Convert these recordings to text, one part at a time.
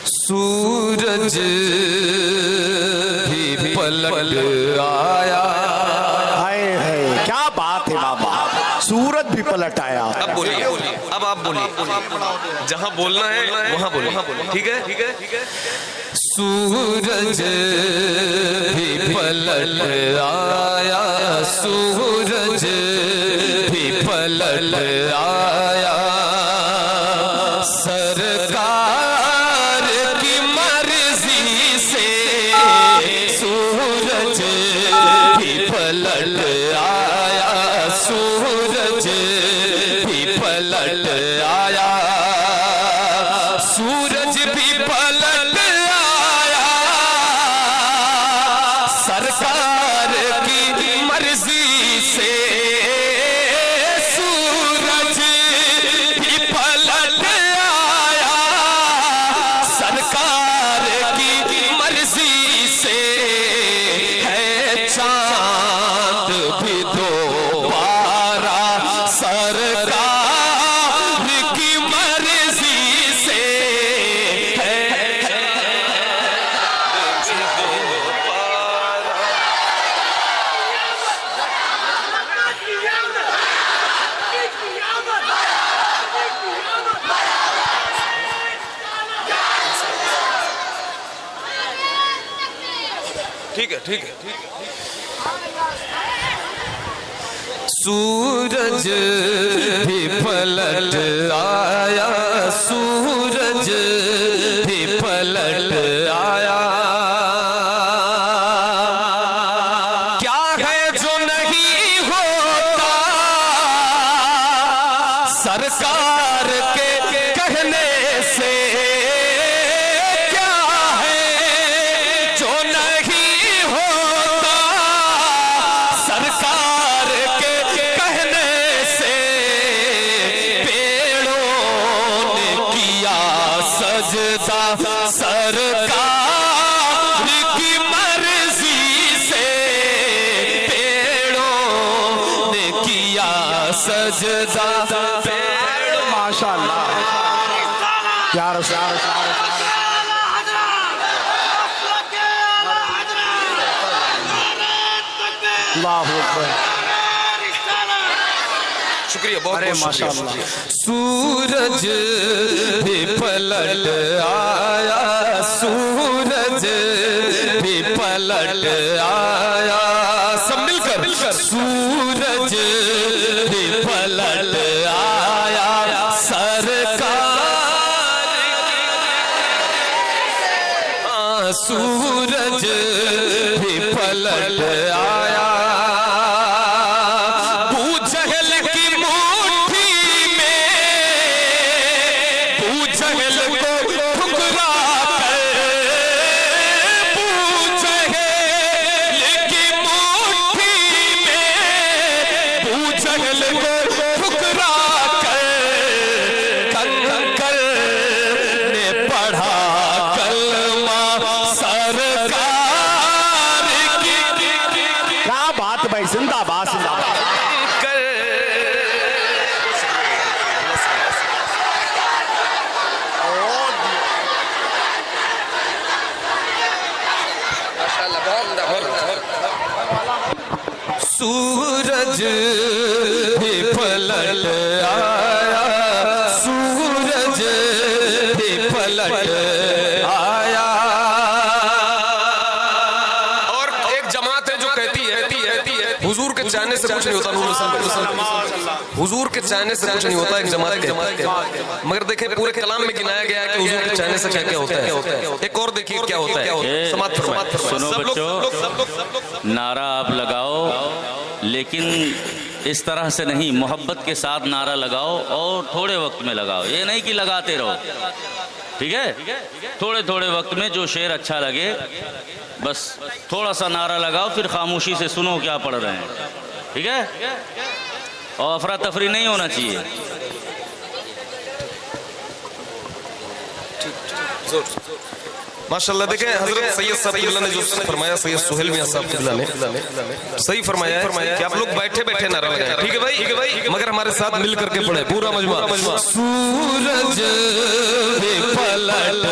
सूरज भी पलट आया। हाय हाय, क्या बात है बाबा, सूरज भी पलट आया। अब बोलिए, अब आप बोलिए, जहां बोलना है वहां बोलिए, ठीक है? सूरज भी पलट आया, सूरज भी पलट आया, सरकार की मर्जी से सूरज भी पलट आया, सूरज भी पलट आया, सूरज भी पलट आया, सरकार की मर्जी से सूरज भी पलट आया, सरकार की मर्जी से है चांद भी दोबारा, सरकार की मर्जी से है ठीक है, ठीक है। सूरज भी पलट आया, सूरज भी पलट आया, क्या है जो नहीं होता सरकार के कहने से, क्या है जो नहीं होता सरकार के कहने से, पेड़ों ने किया सजदा सरकार की मर्जी से, पेड़ों ने किया सजदा। माशाअल्लाह, क्या शुक्रिया, बहुत अरे बहुत माशाअल्लाह। सूरज भी पलट आया, सूरज भी पलट आया, सब मिलकर सूरज भी पलट आया, सरकार सूरज भी पलट आया, बूझल की मुट्ठी में बूझल को ठुकरा कर, बूझल की मुट्ठी में बूझल को ठुकरा कर, कंकर ने पढ़ा कलमा सरकार की। क्या बात भाई, जिंदाबाद जिंदाबाद। सूरज भी पलट आया, सूरज भी पलट आया। और एक जमात है जो कहती है हुजूर के चाहने से कुछ नहीं होता, हुजूर के चाहने से कुछ नहीं होता, एक जमात के। मगर देखिए पूरे कलाम में गिनाया गया है कि हुजूर के चाहने से क्या क्या होता है। एक और देखिए क्या होता है, समाप्त फरमाइए। सुनो बच्चों, नारा आप लगाओ, लेकिन इस तरह से नहीं, मोहब्बत के साथ नारा लगाओ और थोड़े वक्त में लगाओ, ये नहीं कि लगाते रहो, ठीक है? थोड़े थोड़े वक्त में जो शेर अच्छा लगे बस थोड़ा सा नारा लगाओ, फिर खामोशी से सुनो क्या पढ़ रहे हैं, ठीक है? और अफरा तफरी नहीं होना चाहिए। माशाल्लाह देखें हजरत सैयद साहब किबला ने जो फरमाया, सैयद सुहेल मियां साहब किबला ने सही फरमाया है कि आप लोग बैठे बैठे नारा लगाएं, ठीक है भाई, मगर हमारे साथ मिल करके पढ़े पूरा मजमा। सूरज भी पलट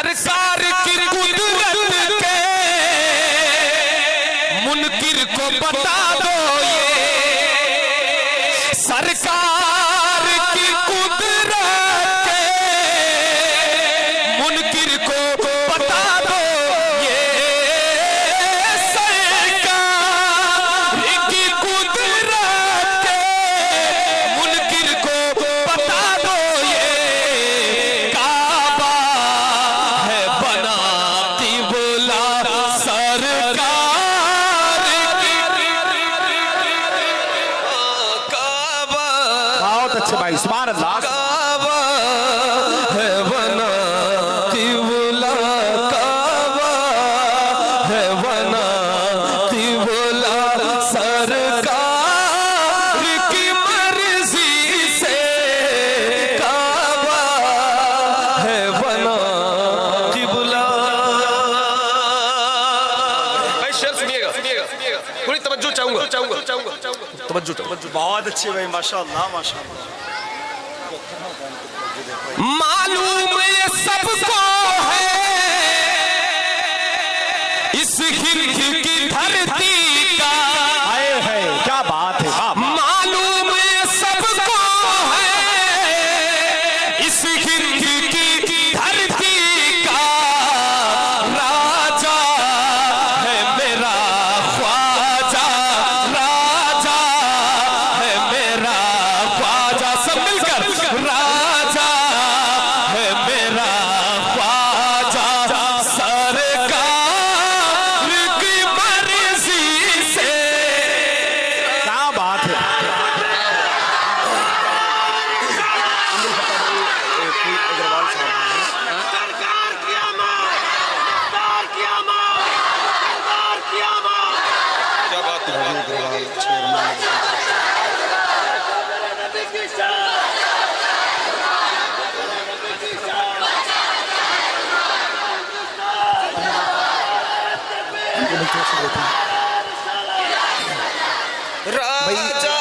सरकार की कुदरत के मुनकिर को बता दो ये, सरकार की कुदरत के मुनकिर को बता दो ये, सरकार की कुदरत के मुनकिर को बता दो ये, काबा है बना किबला सरकार की, काबा बहुत अच्छे भाई, सुभान अल्लाह। काबा है बना किबला, काबा है बना किबला सरकार की मर्जी से, काबा है बना किबला। भाई शेर सुनिएगा, थोड़ी तवज्जो चाहूंगा, तवज्जो। बहुत अच्छे भाई, माशाअल्लाह माशाअल्लाह। मालूम ये सबको है इस हिंद की धरती का, आए है क्या बात है, वाह। मालूम ये सबको है इस हिंद की धरती का, राजा है मेरा ख्वाजा, राजा है मेरा ख्वाजा, सब मिलकर राजा है मेरा ख्वाजा, सरकार की मर्जी से, क्या बात है। क्या बात है। राजा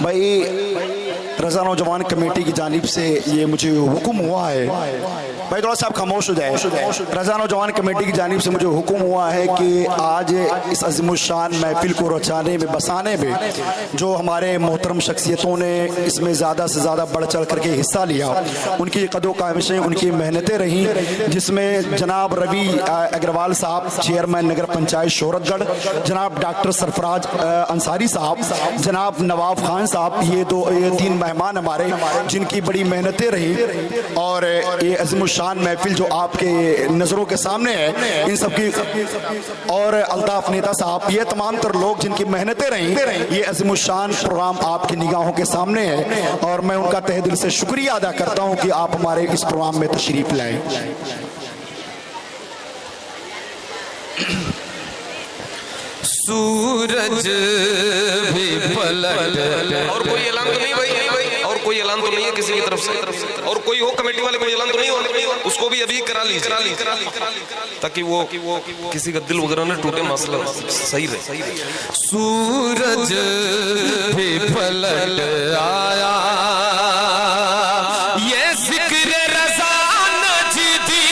भाई रजा नौजवान कमेटी की जानिब से ये मुझे हुक्म हुआ है, भाई थोड़ा सा आप खामोश हो जाए। रजा नौजवान कमेटी की जानिब से मुझे हुक्म हुआ है कि आज इस अज़ीमुश्शान महफिल को रचाने में, बसाने में जो हमारे मोहतरम शख्सियतों ने इसमें ज़्यादा से ज़्यादा बढ़ चढ़ करके हिस्सा लिया, उनकी कदो काविशें, उनकी मेहनतें रहीं, जिसमें जनाब रवि अग्रवाल साहब चेयरमैन नगर पंचायत शोहरतगढ़, जनाब डॉक्टर सरफराज अंसारी साहब, जनाब नवाब खान साहब, ये तीन मेहमान हमारे जिनकी बड़ी मेहनतें रही, और ये अज़ीमुश्शान महफिल जो आपके नज़रों के सामने है, इन सब की, और अल्ताफ नेता साहब, ये तमाम तर लोग जिनकी मेहनतें रहीं, ये अज़ीमुश्शान प्रोग्राम आपकी निगाहों के सामने है, और मैं उनका तहे दिल से शुक्रिया अदा करता हूँ कि आप हमारे इस प्रोग्राम में तशरीफ लाए। सूरज भी पलट, और कोई ऐलान तो नहीं भाई, और कोई ऐलान तो नहीं है किसी की तरफ से, और कोई हो कमेटी वाले कोई ऐलान तो नहीं हो, उसको भी अभी करा लीजिए ताकि वो किसी का दिल वगैरह न टूटे, मसला सही रहे। सूरज भी पलट आया, ये जिक्र रज़ा नजदी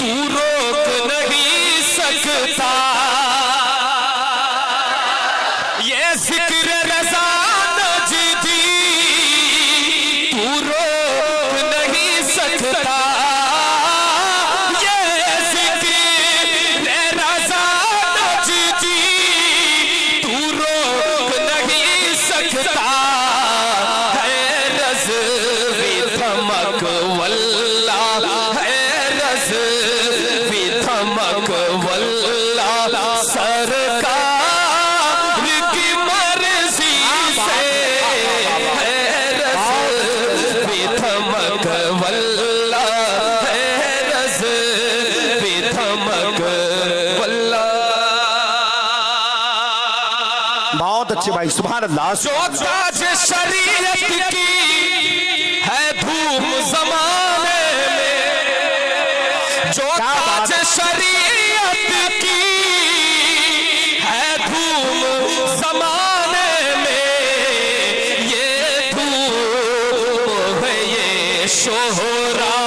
तू रोक नहीं सकता, ये जिक्र रज़ा नजदी तू रोक नहीं सकता, ये जिक्र रज़ा नजदी तू रोक नहीं सकता, है रज़्वी धमक वल्ला, है रज़्वी धमक वल्ला, सरकार की मर्जी से, है रज़्वी धमक वल्ला, है रज़्वी धमक वल्ला। बहुत अच्छे भाई, सुभान अल्लाह। जो ताज शरीयत की है धूम ज़माने में, जो ताज शरीयत की है धूम ज़माने में, ये धूम है ये शोहरा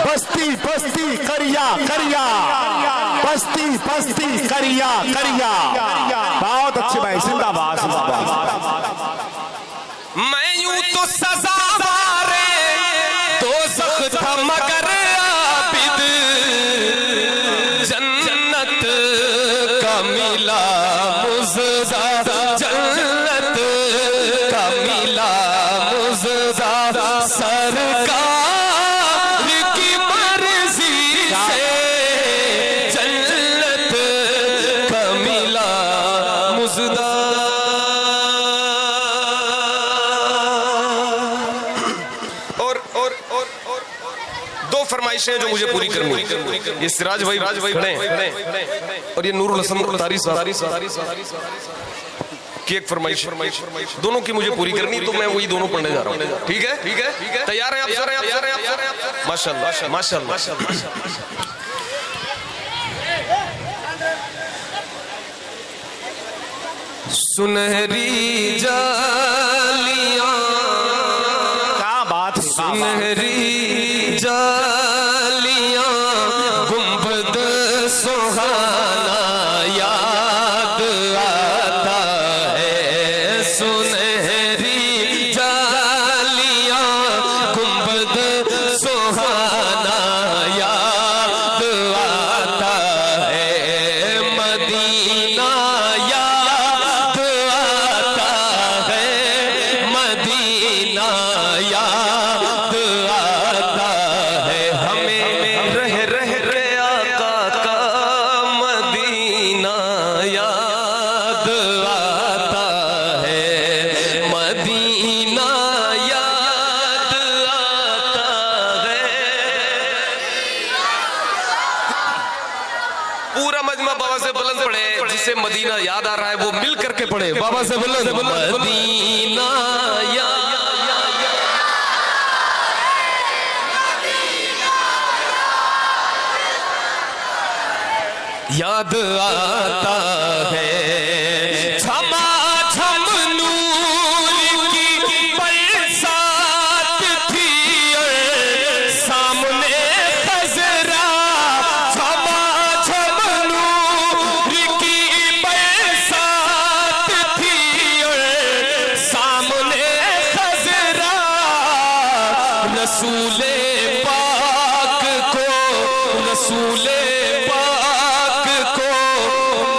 बस्ती बस्ती करिया करिया, बस्ती बस्ती करिया करिया। बहुत अच्छे भाई, जिंदाबाद जिंदाबाद। मैं यूं तो सजावारे दो सख्त था मगर आबिद जन्नत का मिला मुजदा, जन्नत का मिला मुजदा, सरकार की मर्जी से जन्नत का मिला मुजदा। दो फरमाइशें जो मुझे पूरी करनी, ये सिराज भाई खड़े हैं और ये नूरुल हसन तारी साहब की एक फरमाइश, दोनों की मुझे पूरी करनी, तो मैं वही दोनों पढ़ने जा रहा हूँ। ठीक है ठीक है, तैयार है आप सारे? माशाल्लाह माशाल्लाह। सुनहरी जालियां, क्या बात है, सुनहरी जालियां, गुंबद सुहाना याद आता है। सुनहरी जालियां, गुंबद सुहाना याद आता है। मदीना याद आता है, मदीना याद आता है। हमें रह रह के आका का मदीना याद आता है, मदीना याद आता है। पूरा मजमा बाबा से बुलंद पढ़े, जिसे मदीना याद आ रहा है वो मिल करके पढ़े बाबा से बुलंद। मदीना याद आता है। झमा झम नूर की बरसात थी और सामने खजरा। झमा झम नूर की बरसात थी और सामने खजरा। रसूले पाक को, रसूले पाक को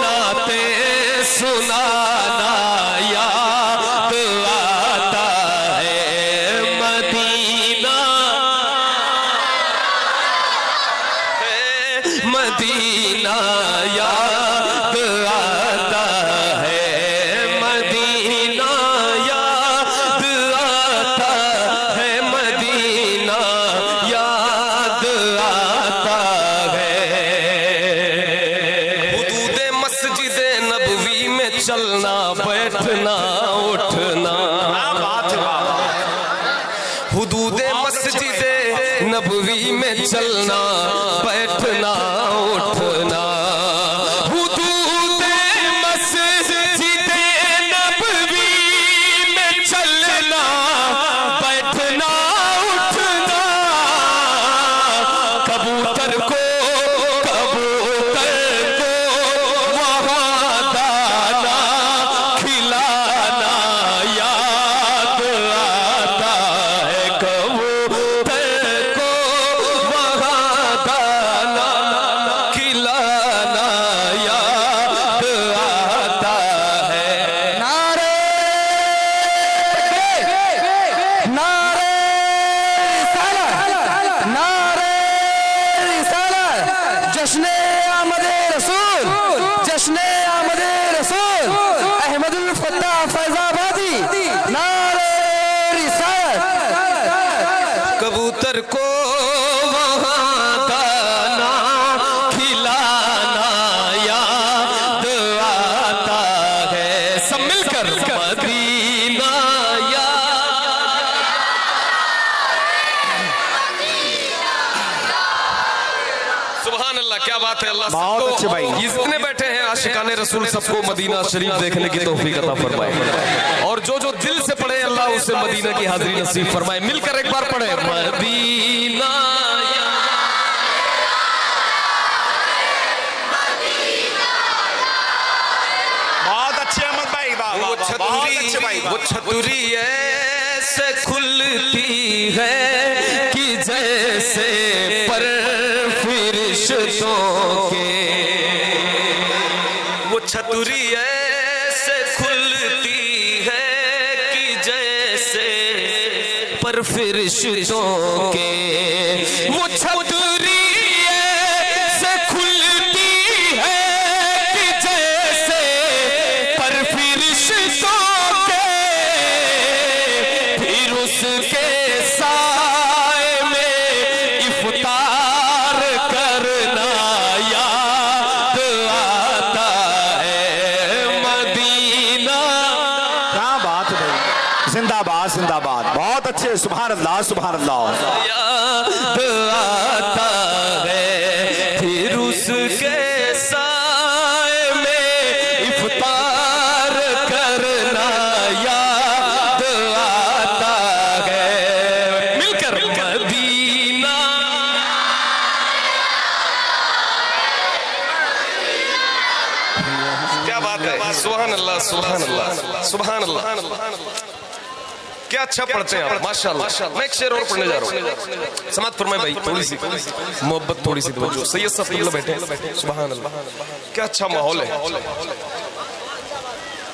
नाते सुनाना याद आता है। मदीना है, मदीना याद आता है, मदीना याद आता है, मदीना याद आता है। हुदूद मस्जिद नबवी में चलना बैठना उठना, हुदूद मस्जिद नबवी में चलना बैठना उठना। हुदूद मस्जिद नबवी में चलना बैठना उठना। कबूतर को वहाँ दाना खिलाना याद आता है। कबूतर को वहाँ दाना खिलाना याद आता है। नारे नारे रिसालत, नारे रिसालत, जश्ने आमदे रसूल, जश्ने आमदे रसूल, अहमदुल फत्ताह फैजाबादी। नारे रिसालत। कबूतर को वहाँ दाना खिलाना याद आता है। सब मिलकर मदीना सुभान अल्लाह, क्या बात है। अल्लाह बहुत सबको, अच्छे भाई। ये जितने बैठे हैं आशिकाने रसूल, सबको मदीना शरीफ देखने की तौफीक अता फरमाए। और जो जो दिल से पढ़े अल्लाह उसे मदीना की हाजिरी नसीब फरमाए। मिलकर एक बार पढ़े मदीना। वो छतरी ऐसे खुलती है कि जैसे पर फरिश्तों के, वो छतरी ऐसे खुलती है कि जैसे पर फरिश्तों के, वो छतरी ऐसे खुलती है कि जैसे पर फरिश्तों के, फिर उसके साए में इफ्तार करना याद आता है मदीना। क्या बात है भाई, जिंदाबाद जिंदाबाद, बहुत अच्छे, सुभान अल्लाह सुभान अल्लाह। याद आता है फिर उसके साए में इफ्तार करना याद आता है, मिलकर मदीना। क्या बात है, सुभान अल्लाह सुभान अल्लाह सुभान अल्लाह। क्या अच्छा पढ़ते हैं आप, माशाल्लाह। मैं एक शेर और पढ़ने जा रहा हूँ, समात फरमाए भाई, थोड़ी सी मोहब्बत, थोड़ी सी तवज्जो। सैयद साहब बैठे हैं, सुभान अल्लाह। क्या अच्छा माहौल है,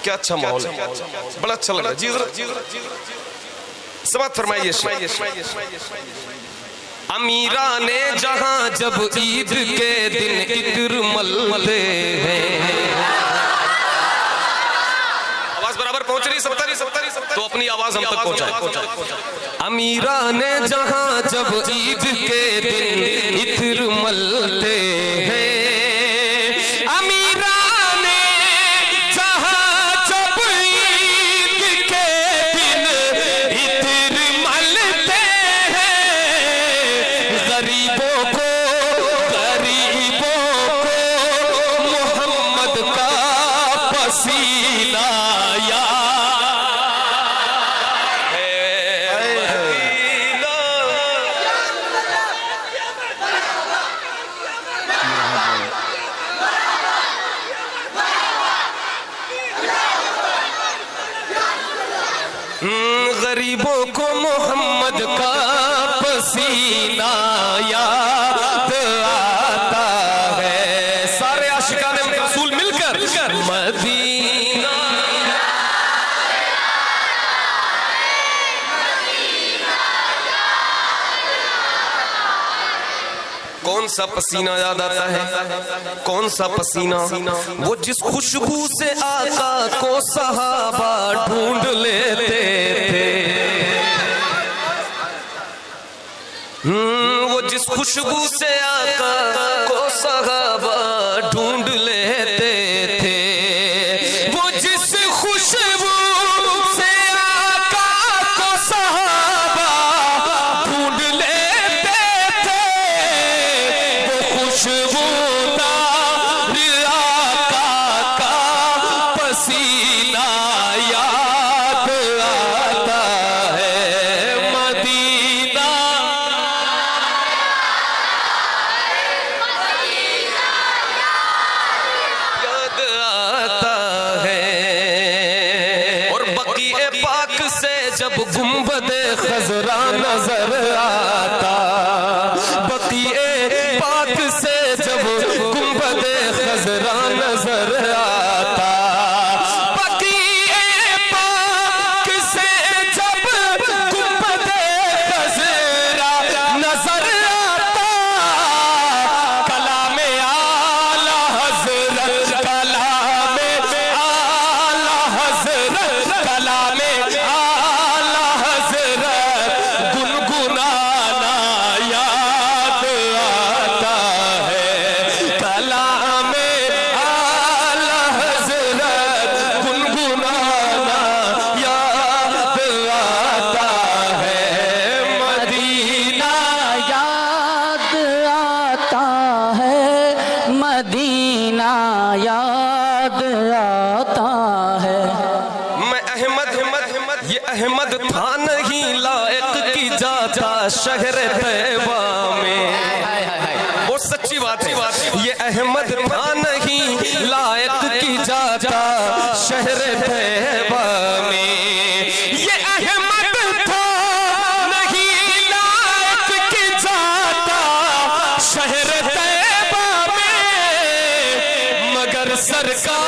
क्या अच्छा माहौल है, बड़ा अच्छा लग रहा है। जी समात फरमाइए। अमीरा ने जहां जब ईद के दिन इत्र मलते हैं, आवाज बराबर पहुंच रही, सबता तो अपनी आवाज हम तक पहुंचाए। अमीरा ने जहां जब ईद के दिन इत्र मलते हैं, अमीरा ने जहां जब ईद के दिन इत्र मलते हैं, गरीबों को मोहम्मद का पसीना गरीबों को मोहम्मद का पसीना याद आता है। सारे आशिकाने रसूल मिलकर मदीना। कौन सा पसीना याद आता है, कौन सा पसीना, वो जिस खुशबू से आका को सहाबा ढूंढ लेते थे, वो जिस खुशबू से आका को सहाबा ढूंढ लेते थे, वो जिस खुशबू से आका को सहाबा ढूंढ लेते थे, वो खुशबूदार आका का पसीना याद आता है मदीना। याद आता है। और बकीए पाक से जब गुंबदे खजरा नजर आता, बकीए पाक से जब गुंबदे खजरा नजर आता, बकीए पाक से जब गुंबदे खजरा नजर आता, कलामे आला हजरत, कलामे आला हजरत, कलामे आला हजरत गुनगुनाना याद आता है, कलामे आला हजरत गुनगुनाना याद आता है मदीना। याद आता है मदीना, याद आता है। मैं अहमद, ये अहमद था नहीं लायक की जाता शहर तैबा में। वो सच्ची बात है, ये अहमद था नहीं लायक की जाता शहर तैबा में। शहर तैयबा में, मगर सरकार